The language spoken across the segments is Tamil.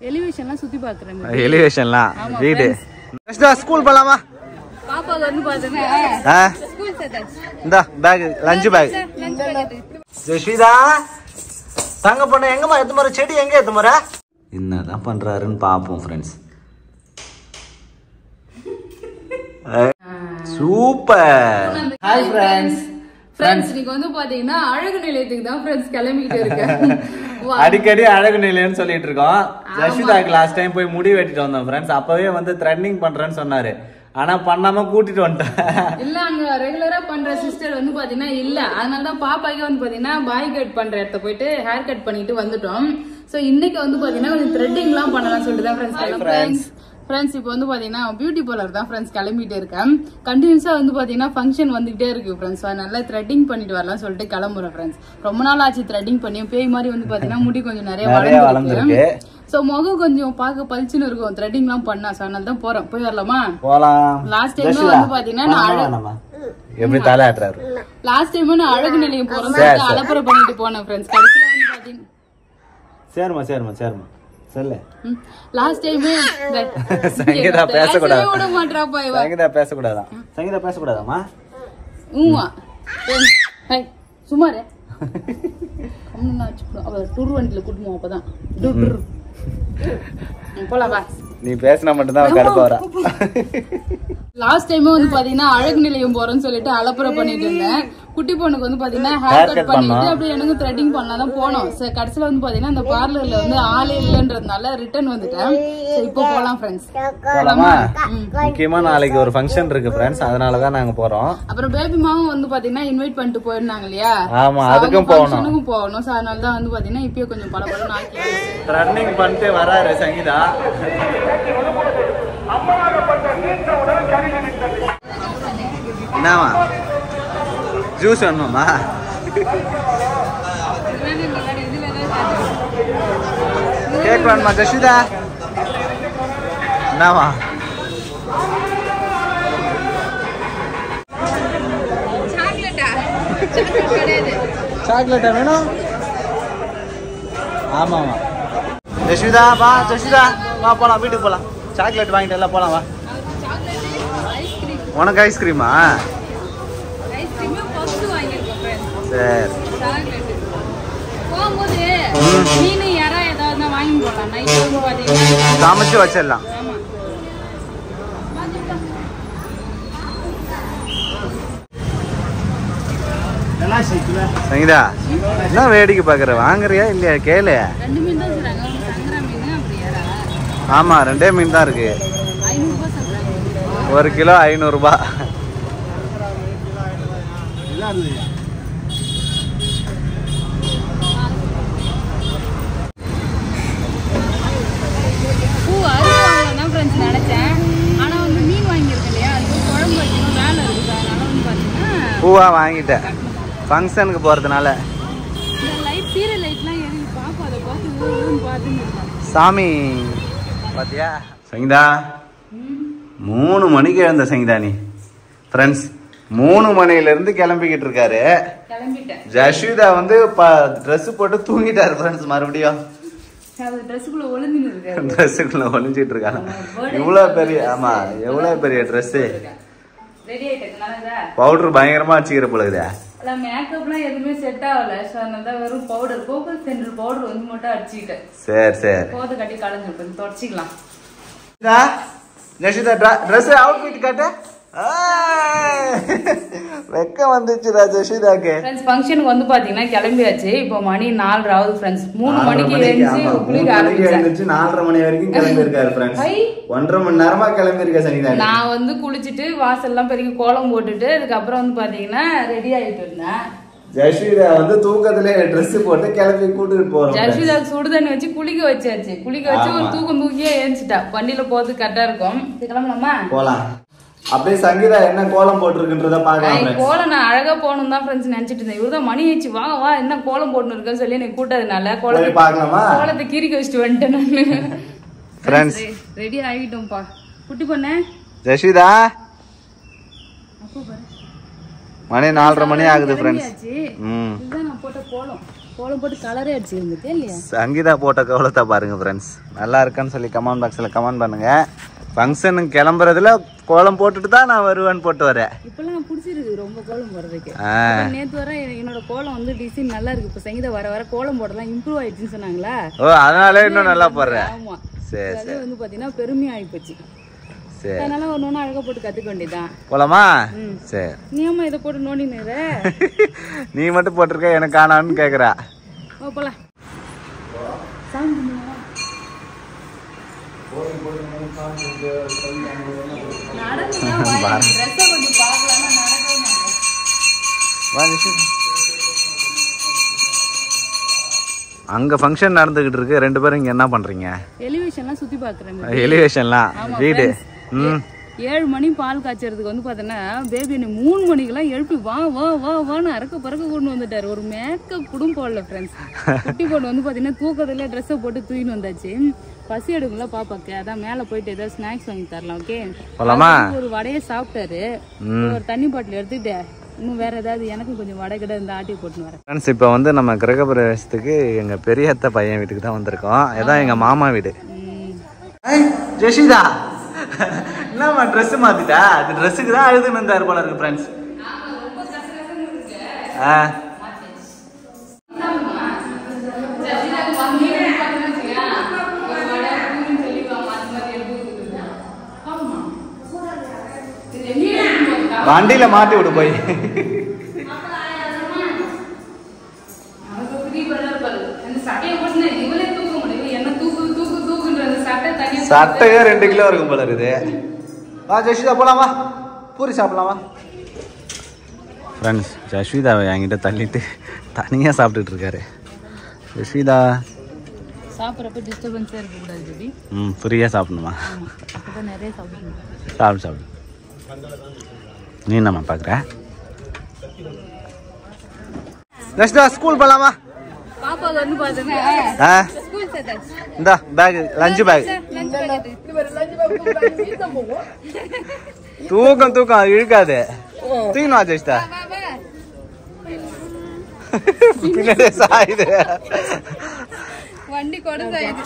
எலிவேஷன்லாம் சுத்தி பாக்குறேன். எலிவேஷன்லாம் வீடு. ஸ்கூல் போலாமா? பாப்பா வந்து பாத்தீங்கன்னா ஸ்கூல் சேர்த்தாச்சு. இந்த பேக் லஞ்ச் பேக். ஜெஸ்விதா தங்க பொண்ணு எங்கம்மா எத்து மர செடி எங்க எத்து மர? என்னதான் பண்றாருன்னு பாப்போம் friends. Super. Hi friends. Friends நீங்க வந்து பாத்தீங்கன்னா அழகு நிலையத்துக்கு தான் ஃப்ரெண்ட்ஸ் கிளம்பிட்டு இருக்கேன். அடிக்கடி அழகு நிலையம்னு சொல்லிட்டு இருக்கோம். ஜெஸ்விதாக்கு லாஸ்ட் டைம் போய் முடி வெட்டிட்டு வந்தோம் ஃப்ரெண்ட்ஸ். அப்பவே வந்து த்ரெட்னிங் பண்றேன்னு சொன்னாரு. ஆனா பண்ணாம கூட்டிட்டு வந்துட்டேன். இல்ல அங்க ரெகுலரா பண்ற சிஸ்டர் வந்து பாத்தீங்கன்னா இல்ல, அதனாலதான் பாப்பாக்கே வந்து பாத்தீங்கன்னா பாய் கட் பண்ற இடத்த போயிட்டு ஹேர் கட் பண்ணிட்டு வந்துட்டோம். சோ இன்னைக்கு வந்து பாத்தீங்கன்னா கொஞ்சம் த்ரெட்டிங் எல்லாம் பண்ணலாம் சொல்லிட்டு தான் ஃப்ரெண்ட்ஸ் இப்போ வந்து பாத்தீங்கன்னா பியூட்டி பார்லர் தான் ஃப்ரெண்ட்ஸ் கிளம்பிட்டு இருக்கேன். கண்டினியூஸா வந்து பாத்தீங்கன்னா ஃபங்க்ஷன் வந்துகிட்டே இருக்கு ஃப்ரெண்ட்ஸ். நல்லா த்ரெட்டிங் பண்ணிட்டு வரலாம் சொல்லிட்டு கிளம்புறேன் ஃப்ரெண்ட்ஸ். ரொம்ப நாள் ஆச்சு த்ரெட்டிங் பண்ணி. பேய் மாதிரி வந்து பாத்தீங்கன்னா முடி கொஞ்சம் நிறைய வளர்ந்துருக்கு. சோ முகம் கொஞ்சம் பாக்க பளிச்சுன்னு இருக்கும் த்ரெட்டிங் எல்லாம் பண்ணா. சோ அதனால தான் போறோம். போய் வரலாமா? போலாம். லாஸ்ட் டைம் வந்து பாத்தீங்கன்னா எப்படி தலையாட்டுறாரு. லாஸ்ட் டைம் நான் அழகு நிலையம் போறோம் அலப்பறை பண்ணிட்டு போனேன் ஃப்ரெண்ட்ஸ். கடைசில வந்து பாத்தீங்கன்னா சேர்மா சொல்லு. லாஸ்ட் டைம் சங்கீதா பேசக்கூடாது. விட மாட்டறாப்பா இவ. சங்கீதா பேசக்கூடாதா? சங்கீதா பேசக்கூடாதாமா? ஊமா ஹை சுமாரே கம்முனாச்சு. அவ டூர் வண்டில கூட்டுமோ அப்பதான் டூர் போலாம் வா. நீ பேசினா மட்டும் தான் கடுப்பா வரா. லாஸ்ட் டைம் வந்து பாத்தீங்கன்னா அழகு நிலையம் போறேன்னு சொல்லிட்டு அலப்பறை பண்ணிட்டு இருந்தேன். குட்டி பொண்ணுக்கு வந்து பாத்தீங்கன்னா ஹேர் கட் பண்ணிட்டு அப்படியே எனக்கு த்ரெட்டிங் பண்ணாதான் போனோம். கடைசியில வந்து பாத்தீங்கன்னா அந்த பார்லர்ல வந்து ஆளே இல்லன்றதுனால ரிட்டர்ன் வந்துட்டேன். இப்போ போலாம் ஃப்ரெண்ட்ஸ். போலாமா? முக்கியமா நாளைக்கு ஒரு ஃபங்க்ஷன் இருக்கு ஃப்ரெண்ட்ஸ். அதனாலதான் நாங்க போறோம். அப்புறம் பேபி மாவும் வந்து பாத்தீங்கன்னா இன்வைட் பண்ணிட்டு போயிருந்தாங்க இல்லையா? ஆமா அதுக்கும் போகணும். சோ அதனால தான் வந்து பாத்தீங்கன்னா இப்பயே கொஞ்சம் பலபலன்னு ஆக்கி ரன்னிங் பண்ணிட்டு வராரு சங்கீதா. என்னமா ஜூஸ் வேணுமாமா? கேக் வேணுமா ஜெஸ்விதா? என்னமா சாக்லேட்டா வேணும்? ஆமா ஜெஸ்விதா வா. ஜெஸ்விதா வா போலாம், வீட்டுக்கு போலாம். சாக்லேட் வாங்கிட்டு எல்லாம் போலாம் வா. உனக்கு ஐஸ்கிரீமா? சரி சமைச்சு வச்சிடலாம். சங்கீதா என்ன வேடிக்கை பாக்குற? வாங்குறியா இல்லையா கேளு. ஆமா ரெண்டே மீன் தான் இருக்கு. 1 கிலோ 500 ரூபாய். பூவா வாங்கிட்டேன் ஃபங்க்ஷனுக்கு போறதுனால. சாமி பாத்தியா சங்கீதா? 3 மணிக்கு எழுந்த சங்கீதா நீ ஃப்ரெண்ட்ஸ். 3 மணில இருந்து கிளம்பிக்கிட்டு இருக்காரு. ஜஸ்விதா வந்து ட்ரெஸ் போட்டு தூங்கிட்டாரு ஃப்ரெண்ட்ஸ். மறுபடியும் ட்ரெஸ்ஸுக்குள்ள ஒளிஞ்சிட்டு இருக்காங்க. இவ்வளவு பெரிய ஆமா எவ்வளவு பெரிய ட்ரெஸ். பவுடர் பயங்கரமா வச்சுக்கிற போலகுதா. மேக்கப்லாம் எதுவுமே செட் ஆகல. சோ அதனால வெறும் பவுடர் கோகல் சென்டர் பவுடர் வந்து மட்டும் அடிச்சிட்டேன். சரி போத கட்டி கலந்து கொஞ்சம் தொடச்சிக்கலாம். ஜெஸ்விதா ட்ரெஸ் அவுட்ஃபிட் காட்டு. வெக்க வந்துச்சுடா ஜெஸ்விதாக்கு. ஃப்ரெண்ட்ஸ் ஃபங்க்ஷனுக்கு வந்து பாத்தீங்கன்னா கிளம்பியாச்சு. இப்போ மணி 4 ஆகுது ஃப்ரெண்ட்ஸ். 3 மணிக்கு எழுந்து குளிக்க ஆரம்பிச்சு 4:30 மணி வரைக்கும் கிளம்பி இருக்காரு ஃப்ரெண்ட்ஸ். 1.5 மணி நேரமா கிளம்பி இருக்க சங்கீதா. நான் வந்து குளிச்சிட்டு வாசல் எல்லாம் பெருக்கி கோலம் போட்டுட்டு அதுக்கப்புறம் வந்து பாத்தீங்கன்னா ரெடி ஆயிட்டு இருந்தேன். ஜஸ்விதா வந்து தூக்கத்திலே ட்ரெஸ் போட்டு கிளம்பி கூட்டிட்டு போறோம். ஜஸ்விதா சுடுதண்ணி வச்சு குளிக்க வச்சாச்சு. குளிக்க வச்சு ஒரு தூக்கம் தூக்கியே ஏஞ்சிட்டா. வண்டியில போறது கரெக்டா இருக்கும். கிளம்பலாமா? போலாம். அப்படியே சங்கீதா என்ன கோலம் போட்டுருக்குன்றத பாக்கலாம். கோலம் நான் அழகா போகணும் தான் ஃப்ரெண்ட்ஸ் நினைச்சிட்டு இருந்தேன். இவர்தான் மணி ஆயிடுச்சு வா வா என்ன கோலம் போட்டுன்னு இருக்கேன்னு சொல்லி எனக்கு கூட்டதுனால கோலத்தை பாக்கலாமா? கோலத்தை கீறிக்க வச்சுட்டு வந்துட்டேன் நான். ஃப்ரெண்ட்ஸ் ரெடி ஆகிட்டோம்ப்பா. குட்டி பொண்ணு ஜஸ்விதா மணி 4:30 மணி ஆகுது ஃப்ரெண்ட்ஸ். இதுதான் நான் போட்ட கோலம். கோலம் போட்டு கலரே அடிச்சிருந்துச்சு இல்லையா? சங்கீதா போட்ட கோலத்தை பாருங்க ஃப்ரெண்ட்ஸ், நல்லா இருக்குன்னு சொல்லி கமெண்ட் பாக்ஸில் கமெண்ட் பண்ணுங்க. ஃபங்க்ஷனுக்கு கிளம்புறதுல கோலம் போட்டுட்டு தான் நான் வருவேன்னு போட்டு வரேன். இப்பெல்லாம் பிடிச்சிருக்கு ரொம்ப கோலம் போடுறதுக்கு. நேற்று வர என்னோட கோலம் வந்து டிசைன் நல்லா இருக்கு. இப்போ சங்கீதா வர வர கோலம் போடலாம் இம்ப்ரூவ் ஆயிடுச்சுன்னு சொன்னாங்களா? ஓ அதனால இன்னும் நல்லா போடுறேன். ஆமா சரி அது வந்து பாத்தீங்கன்னா பெருமையா ஆயிப்போச்சு. சரி அதனால ஒன்னொன்னு அழகா போட்டு கத்துக்க வேண்டியதான். போலாமா? சரி. நீ அம்மா இதை போட்டு நோண்டி நிற நீ மட்டும் போட்டிருக்க எனக்கு காணான்னு கேக்குறா. போலாம். அங்க ஃபங்க்ஷன் நடந்துகிட்டு இருக்கு, 2 பேரும் இங்க என்ன பண்றீங்க? எலிவேஷன்லாம் சுத்தி பாக்குறேன். எலிவேஷன்லாம் வீடு 7 மணி பால் காய்ச்சறதுக்கு வந்து பாத்தீங்கன்னா பேபி 3 மணிக்கெல்லாம் எழுப்பி வா வா வா வான்னு அறக்க பறக்க கொண்டு வந்துட்டாரு. ஒரு மேக்கப் கூட போடல ஃப்ரெண்ட்ஸ். குட்டி பொண்ணு வந்து பாத்தீங்கன்னா தூக்கத்துல ட்ரெஸ்ஸை போட்டு தூக்கின்னு வந்தாச்சு. பசி எடுக்கும்ல பாப்பாக்கு, அதான் மேல போயிட்டு ஏதாவது ஸ்நாக்ஸ் வாங்கி தரலாம். ஓகே ஒரு வடையை சாப்பிட்டாரு. ஒரு தண்ணி பாட்டில் எடுத்துட்டு இன்னும் வேற ஏதாவது எனக்கும் கொஞ்சம் வடை கிட்ட இந்த ஆட்டி போட்டு வரேன். ஃப்ரெண்ட்ஸ் இப்போ வந்து நம்ம கிரகப்பிரவேசத்துக்கு எங்க பெரிய அத்தை பையன் வீட்டுக்கு தான் வந்திருக்கோம். இதான் எங்க மாமா வீடு. ஜெஷிதா என்னம்மா ட்ரெஸ் மாத்திட்டா? அது ட்ரெஸ்ஸுக்கு தான் அழுதுன்னு இருந்தாரு போல இருக்கு ஃப்ரெண்ட்ஸ். வண்டியில மாட்டி விடு போய். சட்டையே 2 கிலோ இருக்கும் போல இருக்குது. வா ஜஸ்விதா போலாமா, பூரி சாப்பிடலாமா? ஃப்ரெண்ட்ஸ் ஜஸ்விதாவை என்கிட்ட தள்ளிட்டு தனியாக சாப்பிட்டுட்டு இருக்காரு. ஜஸ்விதா சாப்பிட்றப்ப டிஸ்டர்பன்ஸாக இருக்கக்கூடாது பேபி. ஃப்ரீயாக சாப்பிடணுமா? அப்போ நிறைய சாப்பிடணும். சாப்பிடு. நீ என்னம்மா பார்க்குற? ஜஸ்விதா ஸ்கூல் போகலாமா? பாப்பாக்கு வந்து பாத்தீங்கன்னா ஸ்கூல் சேர்த்தாச்சு. இந்த பேக் லஞ்ச் பேக் தூக்கம் இழுக்காது. தூக்கணும் ஜெஷ்டா பின்னாடி சாயுது வண்டி கூட சாயுது.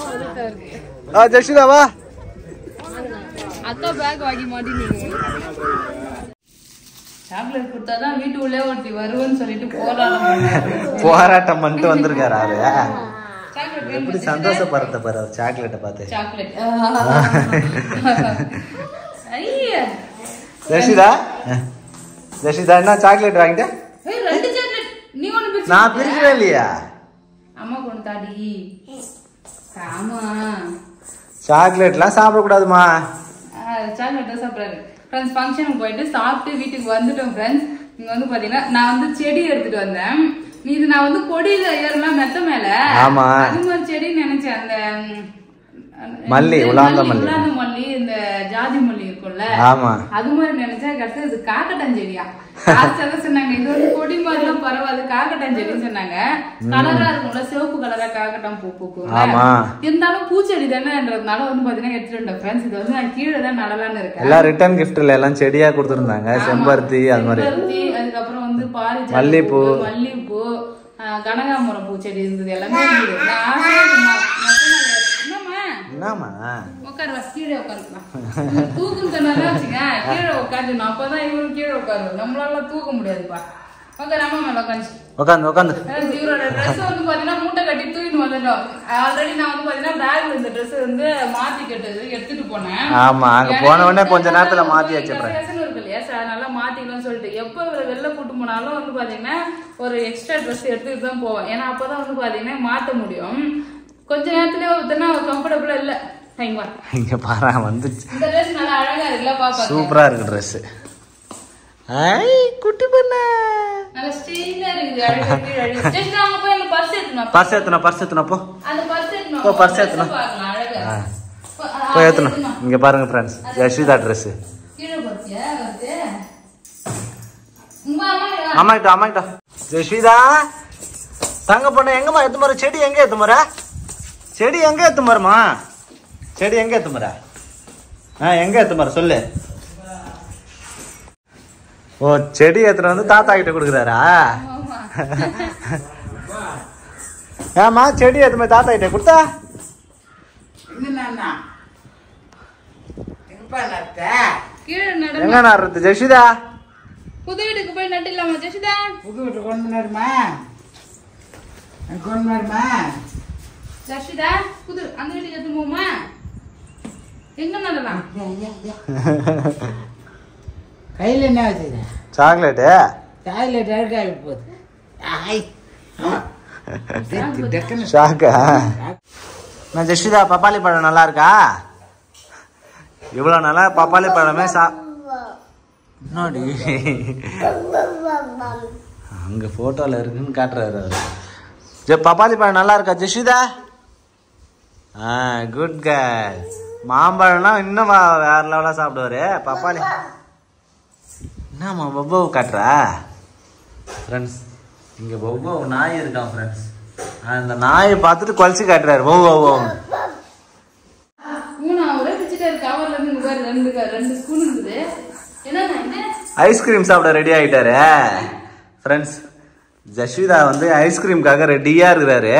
ஜெஷ்டா வா அக்கா பேக் வாங்கி மாட்டீங்க. சாக்லேட் கொடுத்தாதான் வீட்டு உள்ளே ஒருத்தி வருவேன்னு சொல்லிட்டு போராட்டம் பண்ணிட்டு வந்திருக்காரு. அவரு எப்படி சந்தோஷப்படுறத பாரு சாக்லேட்டை பார்த்து. ஜெஷிதா என்ன சாக்லேட் வாங்கிட்ட? நான் பிரிக்கவே இல்லையா? அம்மா கொண்டு தாடி. ஆமா சாக்லேட்லாம் சாப்பிடக்கூடாதுமா. சாக்லேட் சாப்பிடாரு. ஃப்ரெண்ட்ஸ் ஃபங்க்ஷனுக்கு போயிட்டு சாப்பிட்டு வீட்டுக்கு வந்துட்டோம் ஃப்ரெண்ட்ஸ். இங்க வந்து பாத்தீங்கன்னா நான் வந்து செடி எடுத்துட்டு வந்தேன். இது நான் வந்து கொடியில ஏறலாம் மெத்த மேல அது மாதிரி செடி நினைச்சேன். அந்த மல்லி உலாந்த மல்லி இந்த ஜாதி மல்லி இருக்கும்ல அது மாதிரி நினைச்சேன். கடைசி இது காக்கட்டாஞ்செடியா சொன்னாங்க. இது வந்து கொடி மாதிரி எல்லாம் பரவாது காக்கட்டாஞ்செடின்னு சொன்னாங்க. கலரா இருக்கும்ல சிவப்பு கலரா காக்கட்டான் பூ பூக்கும். இருந்தாலும் பூச்செடி தானேன்றதுனால வந்து பாத்தீங்கன்னா எடுத்துட்டு வந்தேன் ஃப்ரெண்ட்ஸ். இது வந்து நான் கீழே தான் நடலான்னு இருக்கேன். எல்லாம் ரிட்டர்ன் கிஃப்ட்ல எல்லாம் செடியா கொடுத்துருந்தாங்க. செம்பருத்தி அது மாதிரி அதுக்கப்புறம் வந்து பாரிஜாத மல்லிப்பூ கனகாமரம் பூச்செடி இருந்தது. எல்லாமே இருந்தது. உட்காருவா கீழே உட்காந்துக்கலாம். தூக்குன்னு சொன்னா வச்சுங்க கீழே உட்காந்துணும். அப்பதான் இவரு கீழே உட்காருவோம். நம்மளால தூக்க முடியாதுப்பா. உட்காராம மேல உட்காந்து இவரோட ட்ரெஸ் வந்து பாத்தீங்கன்னா மூட்டை கட்டி தூக்கிட்டு வந்துட்டோம். ஆல்ரெடி நான் வந்து பாத்தீங்கன்னா பேக்ல இந்த ட்ரெஸ் வந்து மாத்தி கட்டுறது எடுத்துட்டு போனேன். ஆமா அங்க போன உடனே கொஞ்ச நேரத்துல மாத்தி வச்சிடுறேன் இருக்கு இல்லையா சார், அதனால மாத்திக்கலாம்னு சொல்லிட்டு எப்ப வெளில கூட்டு போனாலும் வந்து பாத்தீங்கன்னா ஒரு எக்ஸ்ட்ரா ட்ரெஸ் எடுத்துட்டு தான் போவேன். ஏன்னா அப்பதான் வந்து பாத்தீங்கன்னா மாத்த முடியும். கொஞ்ச நேரத்துலயே ஒருத்தனா கம்ஃபர்டபுளா இல்ல. இங்க பாரு வந்துச்சு. இந்த Dress நல்லா அழகா இருக்குல பாப்பா. சூப்பரா இருக்கு Dress. ஐ குட்டி பண்ண. நல்ல ஸ்டைலா இருக்கு. அழகா அழகா. ஜஸ்ட் நாங்க போய் அந்த பர்ஸ் ஏத்துனா. பர்ஸ் ஏத்துனா போ. அந்த பர்ஸ் ஏத்துனா. போ பர்ஸ் ஏத்துனா. அழகா. போய் ஏத்துனா. இங்க பாருங்க फ्रेंड्स. ஜஸ்விதா Dress. கீழ பாத்தியா வந்து. அம்மா கிட்ட. ஜஸ்விதா தங்க பொண்ணு எங்கம்மா ஏத்து மர செடி எங்க ஏத்து மர? செடி எங்க ஏத்து மரமா? செடி எங்க ஏத்து மர? எங்க ஏத்து மர சொல்லு. ஓ செடி ஏத்துற வந்து தாத்தா கிட்ட கொடுக்குறாரா? ஏமா செடி எதுவுமே தாத்தா கிட்ட கொடுத்தா கீழே எங்க நடுறது ஜெஷிதா? புது வீட்டுக்கு போய் நட்டுலாமா ஜெஷிதா? புது வீட்டு கொண்டு நடுமா கொண்டு நடுமா ஜெஷிதா புது அந்த வீட்டுக்கு எடுத்து போமா? எங்க நடலாம்? கையில் என்ன வச்சுக்க? சாக்லேட்டு சாக்லேட் அழுக்காகி போகுது. ஷாக்கா? நான் ஜெஷிதா பப்பாளி பழம் நல்லா இருக்கா? இவ்வளோ நல்லா பப்பாளி பழமே என்னடி அங்க போட்டோல இருக்குன்னு காட்டுறாரு அவரு. பப்பாளி பழம் நல்லா இருக்கா ஜெஷிதா? Good girl. மாம்பழம்னா இன்னும் வேற லெவலா சாப்பிடுவாரு. பப்பாளி என்னம்மா பப்பாவு காட்டுறா? ஃப்ரெண்ட்ஸ் இங்க பப்பாவு நாய் இருக்கான் ஃப்ரெண்ட்ஸ். அந்த நாயை பார்த்துட்டு குழச்சி காட்டுறாரு. ஓ ஓ ஓ ஐஸ்கிரீம் சாப்பிட ரெடி ஆகிட்டாரு ஃப்ரெண்ட்ஸ். ஜஸ்விதா வந்து ஐஸ்கிரீம்காக ரெடியா இருக்கிறாரு.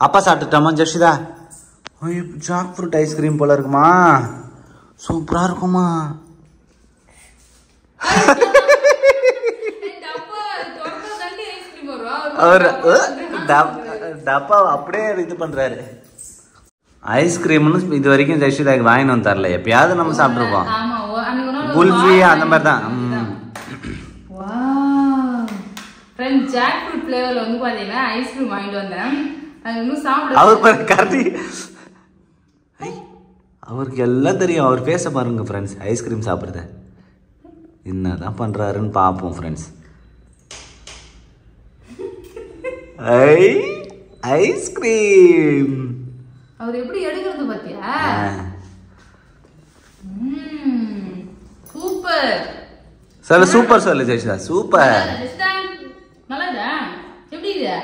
அப்பா சாப்பிட்டுட்டாமா ஜஸ்விதா? ஜாக் ஃப்ரூட் ஐஸ்கிரீம் போல இருக்குமா? சூப்பரா இருக்குமா? அவர் டப்பா அப்படியே இது பண்றாரு. ஐஸ்கிரீம்னு இது வரைக்கும் ஜெஷிதாக்கு வாங்கிட்டு வந்து தரல. எப்பயாவது நம்ம சாப்பிட்டுருப்போம். குல்ஃபி அந்த மாதிரி தான். ஜாக் ஃப்ரூட் ஃப்ளேவர்ல வந்து பாத்தீங்கன்னா ஐஸ்கிரீம் வாங்கிட்டு வந்தேன். அது இன்னும் சாப்பிட அவர் கரெக்டி அவருக்கு எல்லாம் தெரியும். அவர் பேச பாருங்க ஃப்ரெண்ட்ஸ். ஐஸ்கிரீம் சாப்பிடுறத என்னதான் பண்றாருன்னு பார்ப்போம் ஃப்ரெண்ட்ஸ். ஐஸ்கிரீம் அவர் எப்படி எடுக்கிறது பாத்தியா? சூப்பர். சொல்லு சூப்பர் சொல்லு ஜெஷிதா. சூப்பர். நல்லதா? எப்படி இது?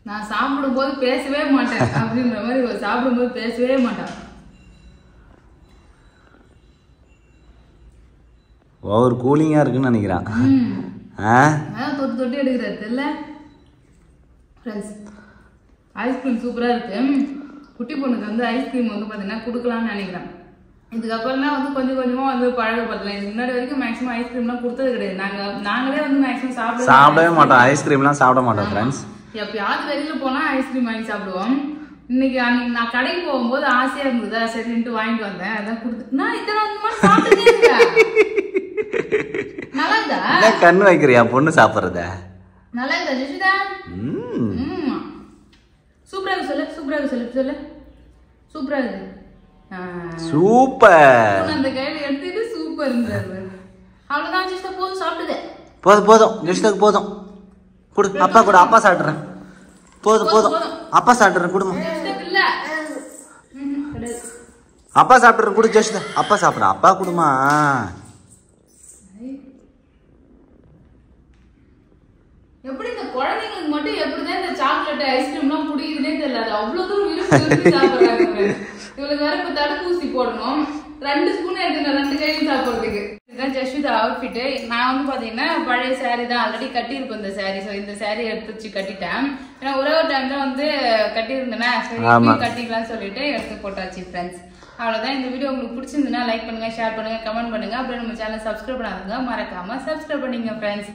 நான் சாப்பிடும்போது பேசவே மாட்டேன் அப்படின்ற மாதிரி சாப்பிடும்போது பேசவே மாட்டேன். ஓவர் கூலிங்கா இருக்குன்னு நினைக்கிறான். தொட்டு தொட்டு எடுக்கிறது இல்ல ஃப்ரெண்ட்ஸ். ஐஸ்கிரீம் சூப்பரா இருக்கு. குட்டி பொண்ணுக்கு வந்து ஐஸ்கிரீம் வந்து பாத்தீங்கன்னா கொடுக்கலாம்னு நினைக்கிறேன். இதுக்கப்புறம்லாம் வந்து கொஞ்சம் கொஞ்சமா வந்து பழகப்படலாம். இதுக்கு முன்னாடி வரைக்கும் மேக்ஸிமம் ஐஸ்கிரீம்லாம் கொடுத்தது கிடையாது. நாங்களே வந்து மேக்ஸிமம் சாப்பிடவே மாட்டோம். ஐஸ்கிரீம்லாம் சாப்பிட மாட்டோம் ஃப்ரெண்ட்ஸ். எப்பயாவது வெளியில போனா ஐஸ்கிரீம் வாங்கி சாப்பிடுவோம். இன்னைக்கு நான் கடைக்கு போகும்போது ஆசையா இருந்ததா சரின்ட்டு வாங்கிட்டு வந்தேன். அதான் கொடுத்துட்டுனா இத்தனை நல்லா இருந்தா கண்ணு வைக்கிறியா பொண்ணு சாப்பிடுறத? நல்லா இருந்தா ஜெஷிதா? சூப்பரா இருக்கு சொல்லு. சூப்பரா இருக்கு சொல்லு. சொல்லு சூப்பரா இருக்கு. சூப்பர். அந்த கையில எடுத்துட்டு சூப்பர் இருந்தாரு. அவ்வளவுதான் ஜெஷிதா. போதும் சாப்பிடுது. போதும் ஜெஷிதாக்கு போதும். குடு அப்பா கூட. அப்பா சாப்பிடுறேன். போதும் அப்பா சாப்பிடுறேன். குடுமா அப்பா சாப்பிடுறேன். குடு ஜெஷிதா. அப்பா சாப்பிடுறேன். அப்பா குடுமா. எப்படி இந்த குழந்தைங்களுக்கு மட்டும் எப்படிதான் இந்த சாக்லேட் ஐஸ்கிரீம்லாம் பிடிக்குதுன்னே தெரியல. அது அவ்வளவு தூரம் விரும்பி சாப்பிடுறாங்க. இவளுக்கு வேற இப்ப தடுப்பூசி போடணும். 2 ஸ்பூன் எடுத்துங்க 2 கையிலும் சாப்பிடுறதுக்கு. இதுதான் ஜஸ்விதா அவுட்ஃபிட். நான் வந்து பாத்தீங்கன்னா பழைய சாரி தான் ஆல்ரெடி கட்டியிருப்பேன் இந்த சாரி. ஸோ இந்த சாரி எடுத்து வச்சு கட்டிட்டேன். ஏன்னா ஒரே ஒரு டைம் தான் வந்து கட்டியிருந்தேன்னா சரி கட்டிக்கலாம்னு சொல்லிட்டு எடுத்து போட்டாச்சு ஃப்ரெண்ட்ஸ். அவ்வளவுதான். இந்த வீடியோ உங்களுக்கு பிடிச்சிருந்ததுன்னா லைக் பண்ணுங்க, ஷேர் பண்ணுங்க, கமெண்ட் பண்ணுங்க. அப்புறம் நம்ம சேனல் சப்ஸ்கிரைப் பண்ணாதுங்க மறக்காம சப்ஸ்கிரைப் பண்ணிங்க ஃப்ரெண்ட்ஸ்.